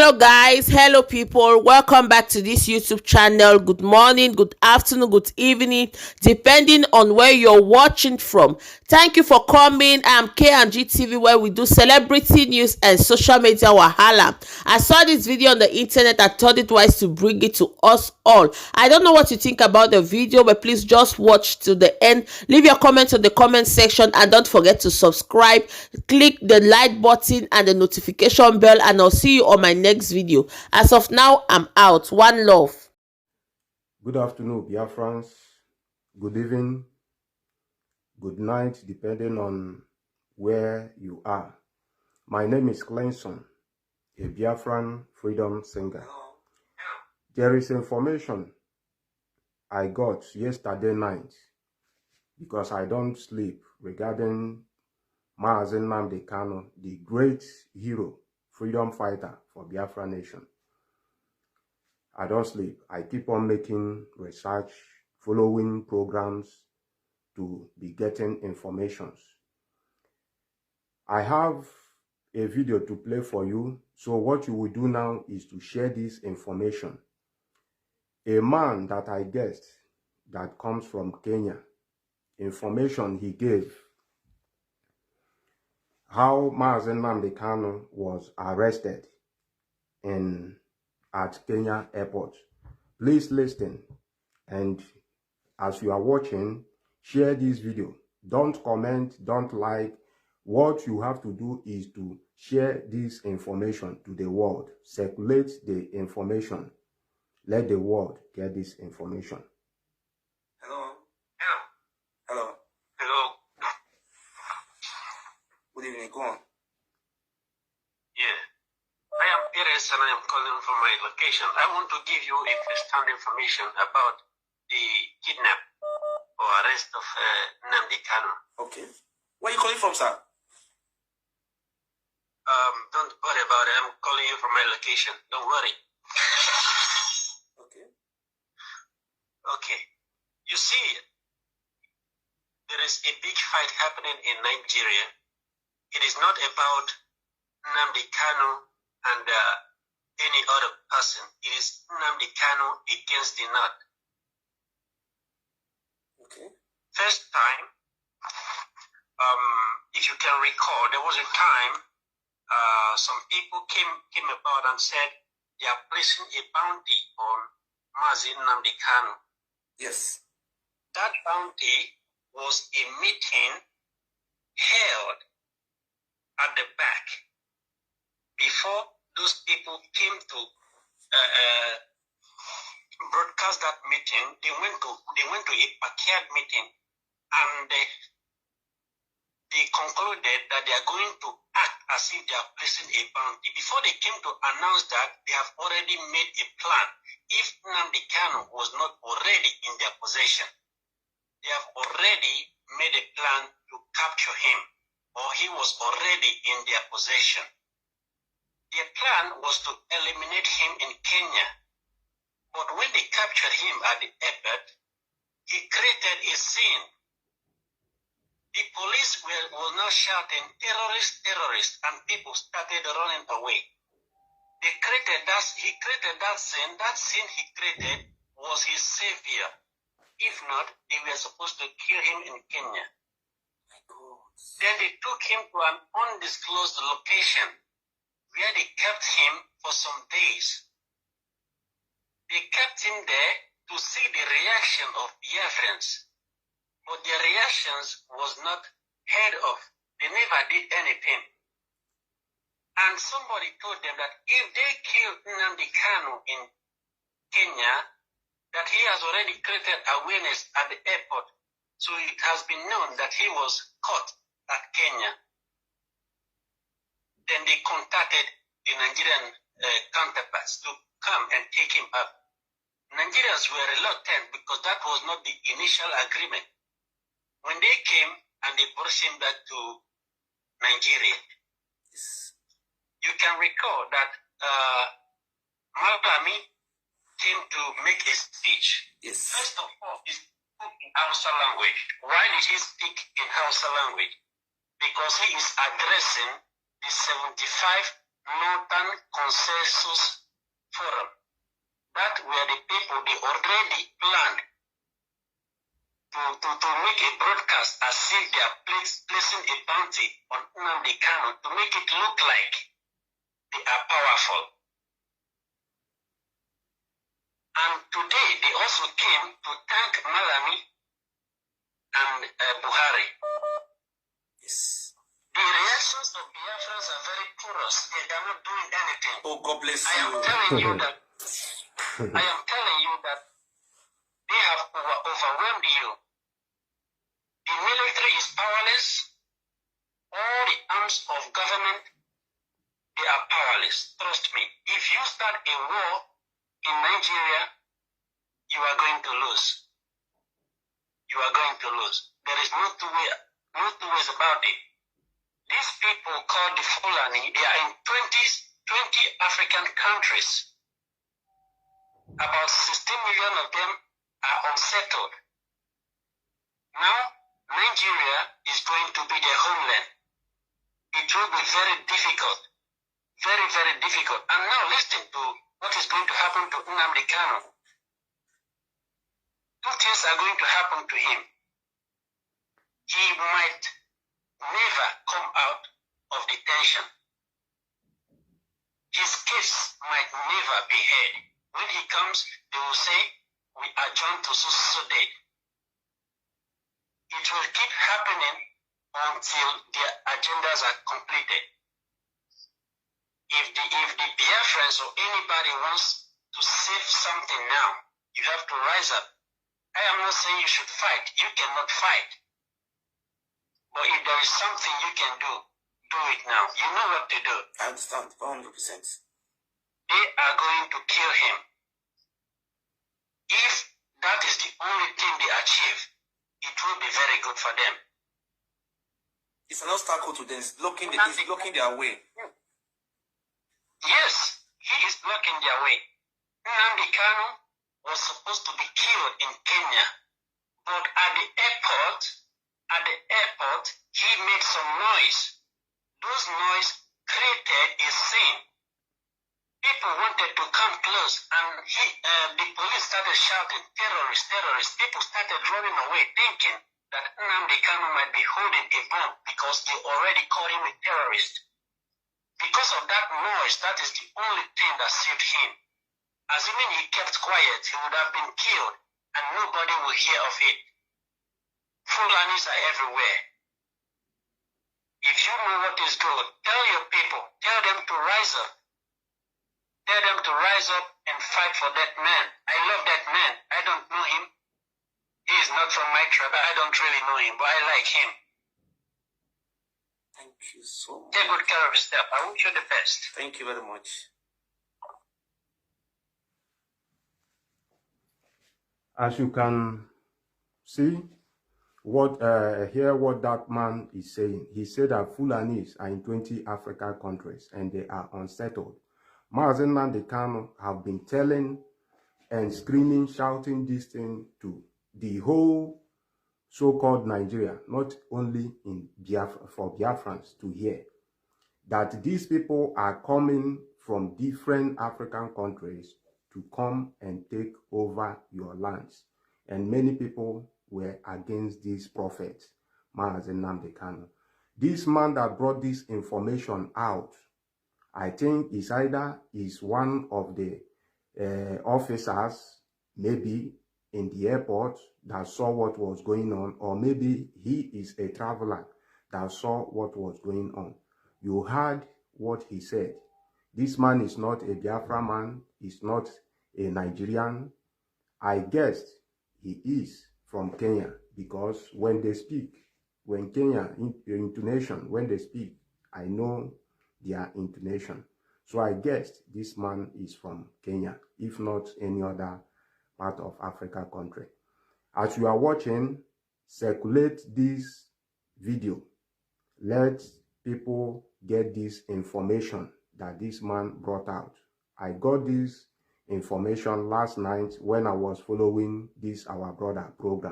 Hello guys, hello people, welcome back to this YouTube channel. Good morning, good afternoon, good evening, depending on where you're watching from. Thank you for coming. I'm KONGSSIP TV, where we do celebrity news and social media wahala. I saw this video on the internet. I thought it wise to bring it to us all. I don't know what you think about the video, but please just watch to the end. Leave your comments in the comment section and don't forget to subscribe. Click the like button and the notification bell, and I'll see you on my next video. As of now, I'm out. One love. Good afternoon, Biafrans. Good evening, good night, depending on where you are. My name is Clenson, a Biafran freedom singer. There is information I got yesterday night, because I don't sleep, regarding Mazi Nnamdi Kanu, the great hero, freedom fighter for Biafra nation. I don't sleep. I keep on making research, following programs to be getting informations. I have a video to play for you. So what you will do now is to share this information. A man that I guessed that comes from Kenya, information he gave how Mazi Nnamdi Kanu was arrested at Kenya airport. Please listen, and as you are watching, share this video. Don't comment, don't like. What you have to do is to share this information to the world. Circulate the information. Let the world get this information. Hello. Hello. Hello. Good evening. Go on. Yeah. I am Perez and I am calling from my location. I want to give you a first-hand information about the kidnap or arrest of Nnamdi Kanu. Okay. Where are you calling from, sir? Don't worry about it. I'm calling you from my location. Don't worry. Okay. Okay. You see, there is a big fight happening in Nigeria. It is not about Nnamdi Kanu and any other person. It is Nnamdi Kanu against Dnap. Okay. First time, if you can recall, there was a time some people came about and said they are placing a bounty on Mazi Nnamdi Kanu. Yes. That bounty was a meeting held at the back. Before those people came to broadcast that meeting, they went to a backyard meeting, and they concluded that they are going to act as if they are placing a bounty. Before they came to announce that, they have already made a plan. If Nnamdi Kanu was not already in their possession, they have already made a plan to capture him, or he was already in their possession. Their plan was to eliminate him in Kenya. But when they captured him at the airport, he created a scene. The police were now shouting, "Terrorists, terrorists," and people started running away. He created that scene. That scene he created was his savior. If not, they were supposed to kill him in Kenya. My God. Then they took him to an undisclosed location where they kept him for some days. They kept him there to see the reaction of Biafrans. But their reactions was not heard of. They never did anything. And somebody told them that if they killed Nnamdi Kanu in Kenya, that he has already created awareness at the airport. So it has been known that he was caught at Kenya. Then they contacted the Nigerian counterparts to come and take him up. Nigerians were reluctant because that was not the initial agreement. When they came and they brought him back to Nigeria, you can recall that Malami came to make a speech. Yes. First of all, he spoke in Hausa language. Why did he speak in Hausa language? Because he is addressing the 75 Northern Consensus Forum. That were the people they already planned to make a broadcast as if they are placing a bounty on Nnamdi Kanu to make it look like they are powerful. And today they also came to thank Malami and Buhari. Yes. The reactions of Biafrans are very porous. They are not doing anything. Oh, God bless I am you. telling you that they have overwhelmed you. The military is powerless. All the arms of government, they are powerless. Trust me. If you start a war in Nigeria, you are going to lose. You are going to lose. There is no two ways about it. These people called the Fulani, they are in 20 African countries. About 16 million of them are unsettled. Now, Nigeria is going to be their homeland. It will be very difficult. Very, very difficult. And now listen to what is going to happen to Nnamdi Kanu. Two things are going to happen to him. He might never come out of detention. His case might never be heard. When he comes, they will say, we adjourn to so date. It will keep happening until their agendas are completed. If the Biafrans or anybody wants to save something now, you have to rise up. I am not saying you should fight. You cannot fight. But if there is something you can do it now. You know what to do. I understand 100%. They are going to kill him. If that is the only thing they achieve, it will be very good for them. It's an obstacle to them. It's blocking their way. Yes, he is blocking their way. Nnamdi Kanu was supposed to be killed in Kenya, but at the airport, he made some noise. Those noise created a scene. People wanted to come close, and the police started shouting, terrorists, terrorists. People started running away, thinking that Nnamdi Kanu might be holding a bomb because they already called him a terrorist. Because of that noise, that is the only thing that saved him. Assuming he kept quiet, he would have been killed, and nobody will hear of it. Fulanis are everywhere. If you know what is good, tell your people, tell them to rise up. Tell them to rise up and fight for that man. I love that man. I don't know him. He is not from my tribe. I don't really know him, but I like him. Thank you so much. Take good care of yourself. I wish you the best. Thank you very much. As you can see, hear what that man is saying. He said that Fulanis are in 20 African countries and they are unsettled. Mazi Nnamdi Kanu have been telling and screaming, shouting this thing to the whole so-called Nigeria, not only in Biafra, for Biafrans to hear, that these people are coming from different African countries to come and take over your lands. And many people were against these prophets, Mazi Nnamdi Kanu. This man that brought this information out, I think is either one of the officers, maybe in the airport, that saw what was going on, or maybe he is a traveler that saw what was going on. You heard what he said. This man is not a Biafra man, he's not a Nigerian. I guessed he is from Kenya, because when they speak, when Kenya, intonation, when they speak, I know their intonation. So I guessed this man is from Kenya, if not any other part of Africa country. As you are watching, circulate this video. Let people get this information that this man brought out. I got this information last night when I was following this Our Brother program.